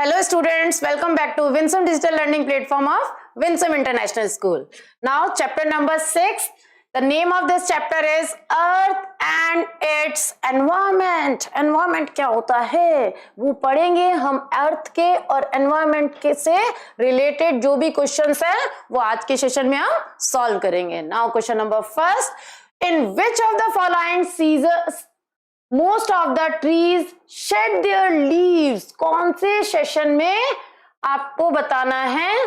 Hello students, welcome back to Winsome Digital Learning Platform of Winsome International School. Now chapter number 6. The name of this chapter is Earth and its Environment. Environment क्या होता है वो पढ़ेंगे हम। अर्थ के और environment के से रिलेटेड जो भी क्वेश्चंस है वो आज के सेशन में हम सॉल्व करेंगे। Now question number first, in which of the following seasons most of the trees shade there leaves. कौन से सेशन में आपको बताना है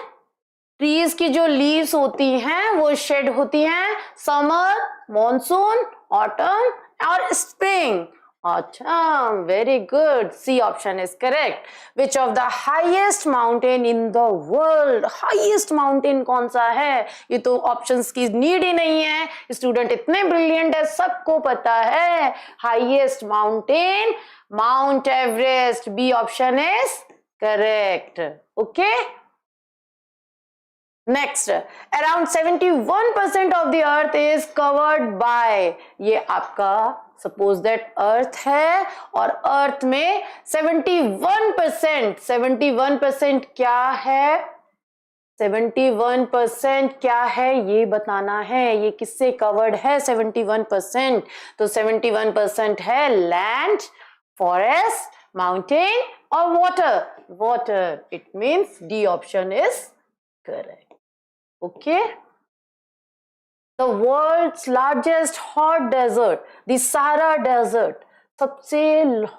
ट्रीज की जो लीव्स होती हैं वो शेड होती हैं, समर, मॉनसून, ऑटम और स्प्रिंग। अच्छा, very good, C option is correct. Which of the highest mountain in the world. Highest mountain कौन सा है? ये तो ऑप्शंस की नीड ही नहीं है, स्टूडेंट इतने ब्रिलियंट है, सबको पता है। Highest mountain Mount Everest, B option is correct. Okay, next, around 71% of the earth is covered by. ये आपका सपोज दैट अर्थ है और अर्थ में 71% क्या है? 71% क्या है ये बताना है। ये किससे कवर्ड है 71%? तो 71% है लैंड, फॉरेस्ट, माउंटेन और water. Water, it means D option is correct. Okay, the world's largest hot desert, the Sahara Desert, सबसे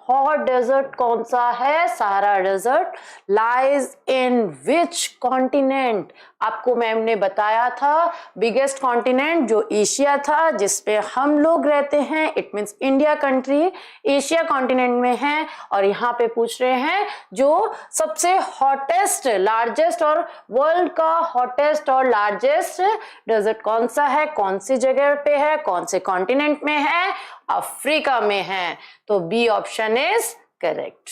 हॉट डेजर्ट कौन सा है? Sahara desert. Lies in which continent? आपको मैम ने बताया था बिगेस्ट कॉन्टिनेंट जो एशिया था जिसपे हम लोग रहते हैं, it means India country Asia continent में है। और यहाँ पे पूछ रहे हैं जो सबसे हॉटेस्ट, लार्जेस्ट और वर्ल्ड का हॉटेस्ट और लार्जेस्ट डेजर्ट कौन सा है, कौन सी जगह पे है, कौन से कॉन्टिनेंट में है? अफ्रीका में है। तो B option is correct.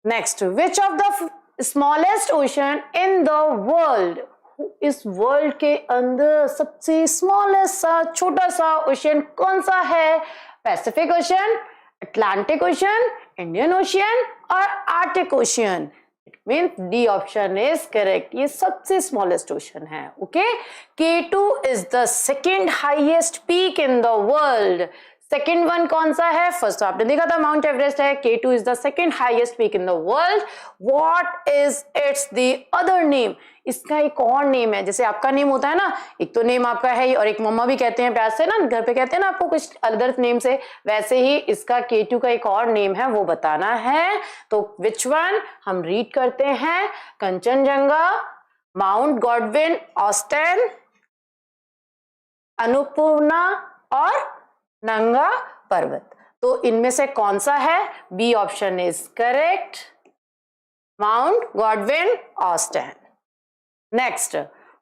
Next, which of the smallest ocean in the world? इस वर्ल्ड के अंदर सबसे स्मॉलेस्ट सा छोटा सा ओशन कौन सा है? Pacific Ocean, Atlantic Ocean, Indian Ocean और Arctic Ocean. It means D option is correct. ये सबसे स्मॉलेस्ट ओशन है। Okay, K2 is the second highest peak in the world. Second one कौन सा है? फर्स्ट तो आपने देखा था माउंट एवरेस्ट है। K2 is the second highest peak in the world. What is it's the other name? इसका एक और नेम है। जैसे आपका नेम होता है ना, एक तो नेम आपका है और एक मम्मा भी कहते हैं प्यार से ना, घर पे कहते हैं ना आपको कुछ अदर नेम से, वैसे ही इसका K2 का एक और नेम है, वो बताना है। तो विच वन? हम रीड करते हैं, Kanchenjunga, Mount Godwin Austen, Annapurna और नंगा पर्वत। तो इनमें से कौन सा है? B option is correct, Mount Godwin Austen. Next,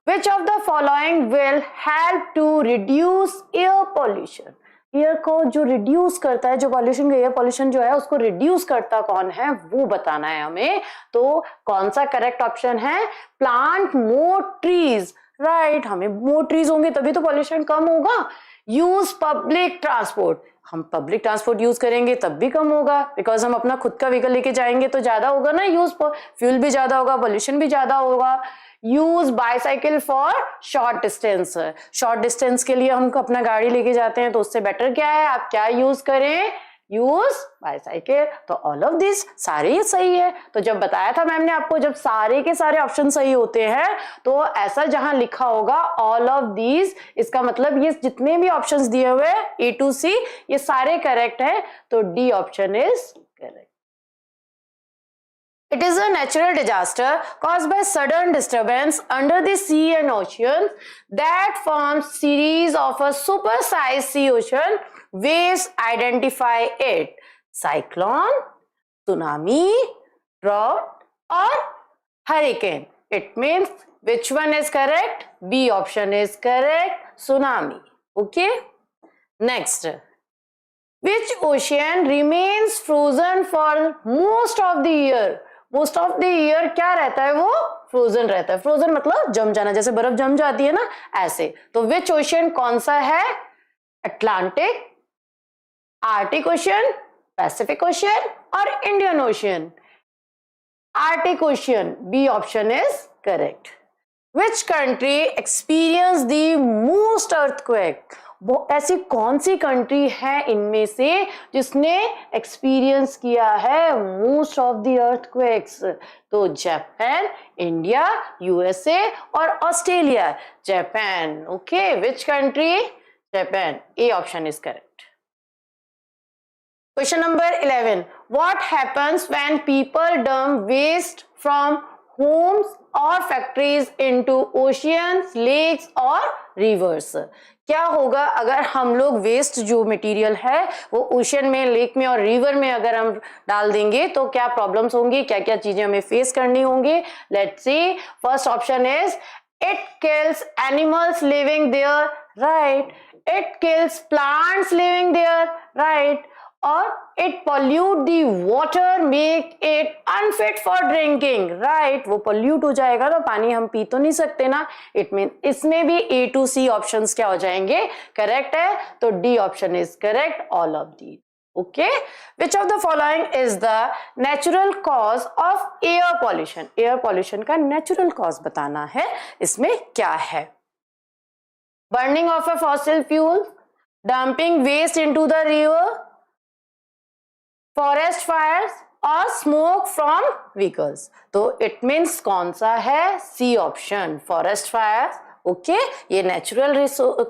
which of the following will help to reduce air pollution? Air को जो रिड्यूस करता है, जो पॉल्यूशन, एयर पॉल्यूशन जो है उसको रिड्यूस करता कौन है वो बताना है हमें। तो कौन सा करेक्ट ऑप्शन है? Plant more trees. राइट, हमें मोर ट्रीज होंगे तभी तो पॉल्यूशन कम होगा। यूज पब्लिक ट्रांसपोर्ट, हम पब्लिक ट्रांसपोर्ट यूज करेंगे तब भी कम होगा, बिकॉज हम अपना खुद का व्हीकल लेके जाएंगे तो ज्यादा होगा ना यूज, फ्यूल भी ज्यादा होगा, पॉल्यूशन भी ज्यादा होगा। Use bicycle for short distance, short distance के लिए हम अपना गाड़ी लेके जाते हैं तो उससे बेटर क्या है, आप क्या यूज करें? Use bicycle. तो ऑल ऑफ दिस सारे सही है। तो जब बताया था मैम ने आपको, जब सारे के सारे ऑप्शन सही होते हैं तो ऐसा जहां लिखा होगा ऑल ऑफ दीज, इसका मतलब ये जितने भी ऑप्शंस दिए हुए A to C ये सारे करेक्ट है। तो D option is correct. It is a natural disaster caused by sudden disturbance under the sea and ocean that forms series of a supersized sea ocean waves. Identify it. Cyclone, tsunami, drought or hurricane. It means which one is correct? B option is correct. Tsunami. Okay. Next. Which ocean remains frozen for most of the year? Most of the year क्या रहता है? वो frozen रहता है। Frozen मतलब जम जाना, जैसे बर्फ जम जाती है ना, ऐसे। तो विच ओशियन कौन सा है? Atlantic, Arctic Ocean, Pacific Ocean और Indian Ocean. Arctic Ocean. B option is correct. Which country experienced the most earthquake? वो ऐसी कौन सी कंट्री है इनमें से जिसने एक्सपीरियंस किया है मोस्ट ऑफ द अर्थक्वेक्स? तो जापान, इंडिया, यूएसए और Australia. Japan. Okay, which country? Japan. A option is correct. Question number 11. What happens when people dump waste from homes or factories into oceans, lakes or rivers? क्या होगा अगर हम लोग waste जो material है वो ocean में, लेक में और रिवर में अगर हम डाल देंगे तो क्या प्रॉब्लम्स होंगी, क्या क्या चीजें हमें फेस करनी होंगी? Let's see. First option is it kills animals living there, right? It kills plants living there, right? Or it pollute the water, make it unfit for drinking, right? वो pollute हो जाएगा तो पानी हम पी तो नहीं सकते ना. It means इसमें भी A to C options क्या हो जाएंगे? Correct है. तो D option is correct, all of these. Okay, which of the following is the natural cause of air pollution? Air pollution का natural cause बताना है. इसमें क्या है? Burning of a fossil fuel, dumping waste into the river, forest fires और smoke from vehicles. तो it means कौन सा है? C option, forest fires. Okay, ये natural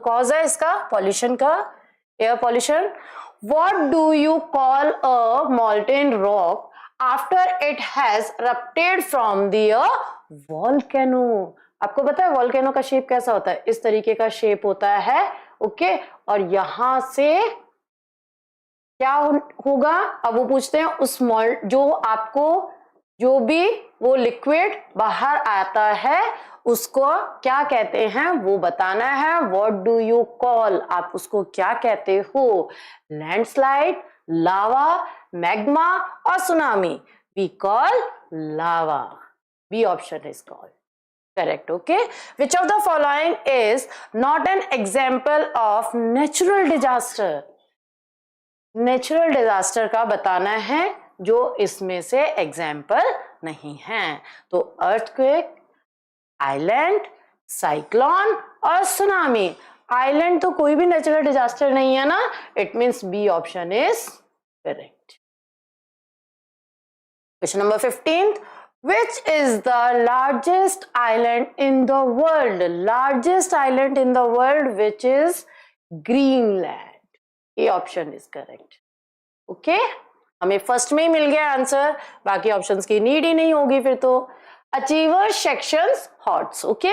cause है इसका pollution का, air pollution. What do you call a molten rock after it has erupted from the volcano? आपको पता है volcano का शेप कैसा होता है? इस तरीके का शेप होता है. ओके, और यहां से क्या होगा? अब वो पूछते हैं उस जो आपको जो भी वो लिक्विड बाहर आता है उसको क्या कहते हैं वो बताना है. What do you call? आप उसको क्या कहते हो? लैंडस्लाइड, लावा, मैग्मा और tsunami? We call lava. B option is called correct. Okay, which of the following is not an example of natural disaster? Natural disaster का बताना है जो इसमें से एग्जाम्पल नहीं है. तो अर्थक्वेक, आइलैंड, साइक्लोन और सुनामी. आइलैंड तो कोई भी नेचुरल डिजास्टर नहीं है ना. It means B option is correct. Question number 15. Which is the largest island in the world? Largest island in the world, which is Greenland. ये option is correct. Okay, हमें first में ही मिल गया answer, बाकी options की need ही नहीं होगी फिर तो. Achiever sections HOTS. Okay,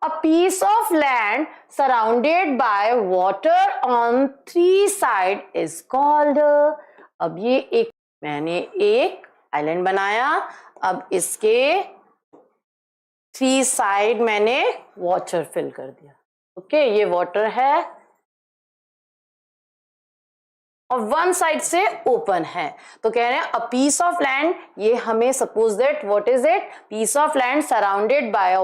a piece of land surrounded by water on 3 side is called. अब ये एक मैंने एक आइलैंड बनाया, अब इसके 3 साइड मैंने वाटर फिल कर दिया. ओके, ये वाटर है और 1 साइड से ओपन है. तो कह रहे हैं अ पीस ऑफ लैंड, ये हमें suppose that what is it? Piece of land surrounded by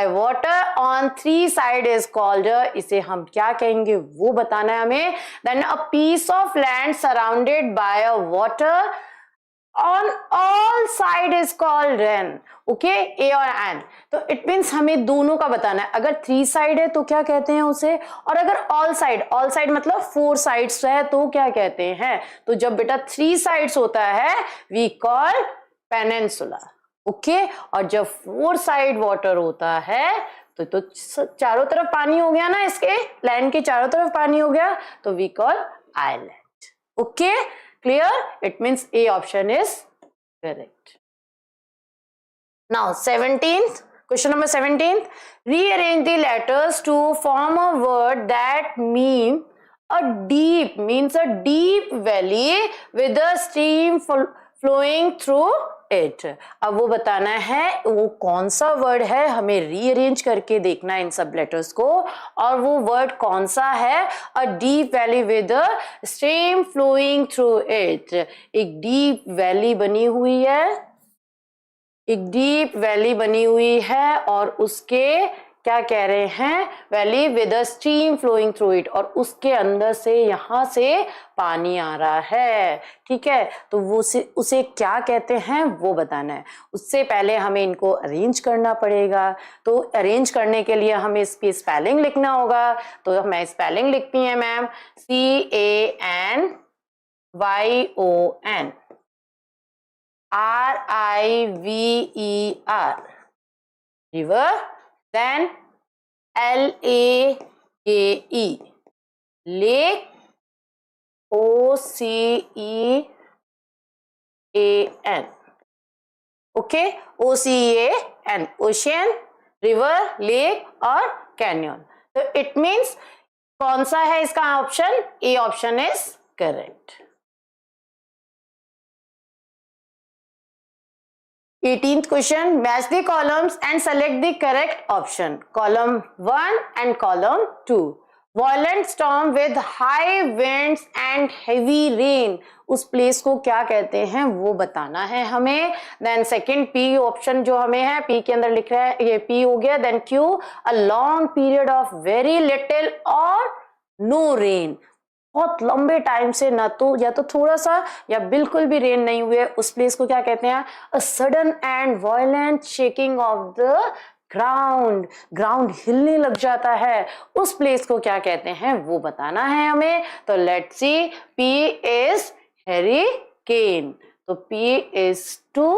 water on 3 side is called. इसे हम क्या कहेंगे वो बताना है हमें. Then a piece of land surrounded by water on all side is called rain. Okay, A और N. तो इट मीन्स हमें दोनों का बताना है. अगर 3 साइड है तो क्या कहते हैं उसे, और अगर ऑल साइड मतलब 4 साइड्स है तो क्या कहते हैं. तो जब बेटा 3 साइड्स होता है वी कॉल पेनिनसुला. ओके, और जब 4 साइड वाटर होता है तो चारों तरफ पानी हो गया ना, इसके लैंड के चारों तरफ पानी हो गया तो we call island. Okay, clear? It means A option is correct. Now 17th question, number 17th. Rearrange the letters to form a word that mean a deep, means a deep valley with a stream flowing through it. अब वो बताना है वो कौन सा word है, हमें rearrange करके देखना है इन सब लेटर्स को. और वो वर्ड कौन सा है? A deep valley with a stream flowing through it. एक डीप वैली बनी हुई है, एक डीप वैली बनी हुई है और उसके क्या कह रहे हैं, valley with a stream flowing through it, और उसके अंदर से यहाँ से पानी आ रहा है, ठीक है। तो वो उसे क्या कहते हैं वो बताना है। उससे पहले हमें इनको अरेंज करना पड़ेगा। तो अरेंज करने के लिए हमें इसकी स्पेलिंग लिखना होगा। तो मैं स्पेलिंग लिखती है ma'am, CANYON RIVER, river, then LAKE, lake, OCEAN, okay, OCEAN, ocean, river, lake और कैन्यन। तो इट मीन्स कौन सा है इसका option, A option is correct. 18th question, match the columns and select the correct option. Column 1 and column 2. Violent storm with high winds and heavy rain. उस place को क्या कहते हैं वो बताना है हमें। देन सेकंड P ऑप्शन जो हमें है, P के अंदर लिख रहा है, ये P हो गया। Then Q, a long period of very little or no rain. बहुत लंबे टाइम से ना तो या तो थोड़ा सा या बिल्कुल भी रेन नहीं हुए, उस प्लेस को क्या कहते हैं, अ sudden and violent shaking of the ground. Ground हिलने लग जाता है, उस प्लेस को क्या कहते हैं वो बताना है हमें। तो let's see, P is hurricane, तो P इज 2,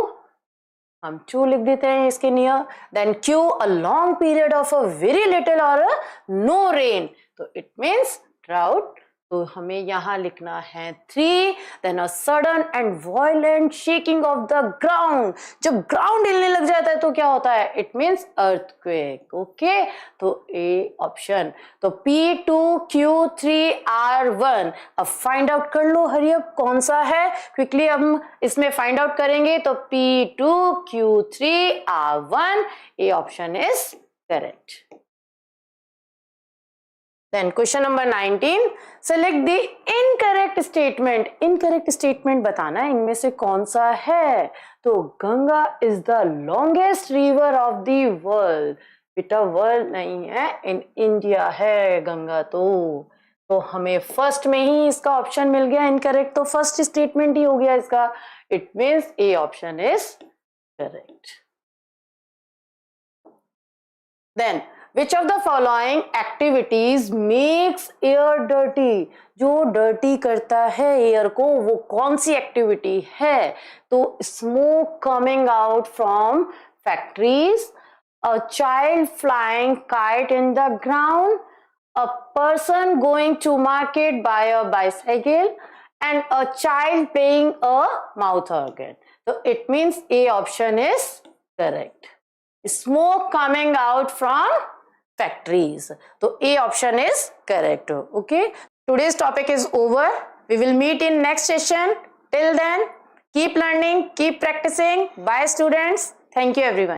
हम 2 लिख देते हैं इसके near. Then Q, a long period of a very little और नो रेन, तो इट मीन्स ड्राउट। तो हमें यहाँ लिखना है 3। Then a sudden and violent shaking of the ground, जब ग्राउंड हिलने लग जाता है तो क्या होता है, इट मीन्स अर्थक्वेक, ओके। तो ए ऑप्शन। तो P2 Q3 R1, अब फाइंड आउट कर लो हरियप कौन सा है, क्विकली हम इसमें फाइंड आउट करेंगे। तो P2 Q3 R1, A option is correct. Then question number 19, select the incorrect statement. Incorrect statement बताना है इनमें से कौन सा है। तो Ganga is the longest river of the world, बेटा वर्ल्ड नहीं है, इन इंडिया है गंगा। तो हमें फर्स्ट में ही इसका ऑप्शन मिल गया इनकरेक्ट, तो फर्स्ट स्टेटमेंट ही हो गया इसका। It means A option is correct. Then which of the following activities makes air dirty? जो dirty करता है एयर को वो कौन सी एक्टिविटी है। तो smoke coming out from factories, a child flying kite in the ground, a person going to market by a bicycle, and a child playing a mouth organ. So it means A option is correct. Smoke coming out from factories. So A option is correct. Okay. Today's topic is over. We will meet in next session. Till then, keep learning, keep practicing. Bye students. Thank you everyone.